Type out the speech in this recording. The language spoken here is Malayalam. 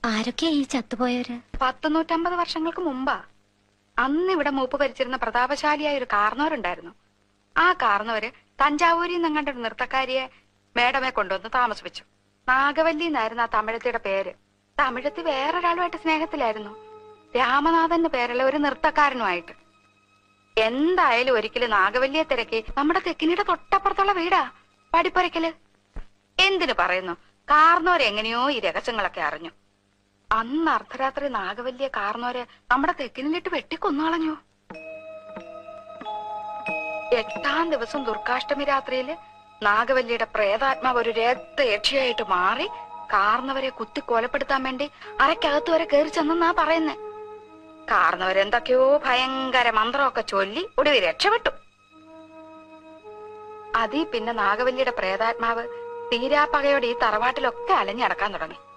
ആരൊക്കെയാ ഈ ചത്തുപോയവര്? 150 വർഷങ്ങൾക്ക് മുമ്പാ. അന്ന് ഇവിടെ മൂപ്പ് ഭരിച്ചിരുന്ന പ്രതാപശാലിയായ ഒരു കാർന്നവരുണ്ടായിരുന്നു. ആ കാർന്നവര് തഞ്ചാവൂരിൽ നിന്നങ്ങണ്ട ഒരു നൃത്തക്കാരിയെ മേഡമെ കൊണ്ടുവന്ന് താമസിപ്പിച്ചു. നാഗവല്ലി എന്നായിരുന്നു ആ തമിഴത്തിയുടെ പേര്. തമിഴത്തി വേറൊരാളുമായിട്ട് സ്നേഹത്തിലായിരുന്നു. രാമനാഥൻ പേരുള്ള ഒരു നൃത്തക്കാരനുമായിട്ട്. എന്തായാലും ഒരിക്കലും നാഗവല്ലിയെ തിരക്കി നമ്മുടെ തെക്കിനിയുടെ തൊട്ടപ്പുറത്തുള്ള വീടാ പടിപ്പുരയ്ക്കല്. എന്തിനു പറയുന്നു, കാർന്നോരെങ്ങനെയോ ഈ രഹസ്യങ്ങളൊക്കെ അറിഞ്ഞു. അന്ന് അർദ്ധരാത്രി നാഗവല്ലിയെ കാർന്നോരെ നമ്മുടെ തെക്കിനിലിട്ട് വെട്ടിക്കൊന്നുകളഞ്ഞു. 8ാം ദിവസം ദുർഗാഷ്ടമി രാത്രിയില് നാഗവല്ലിയുടെ പ്രേതാത്മാവ് ഒരു രക്തയക്ഷിയായിട്ട് മാറി കാർന്നവരെ കുത്തി കൊലപ്പെടുത്താൻ വേണ്ടി അരക്കകത്ത് വരെ കയറി ചെന്നാ പറയുന്നേ. കാർന്നവരെന്തൊക്കെയോ ഭയങ്കര മന്ത്രമൊക്കെ ചൊല്ലി ഒടുവിൽ രക്ഷപ്പെട്ടു. അതീ പിന്നെ നാഗവല്ലിയുടെ പ്രേതാത്മാവ് തീരാപ്പകയോടെ ഈ തറവാട്ടിലൊക്കെ അലഞ്ഞടക്കാൻ തുടങ്ങി.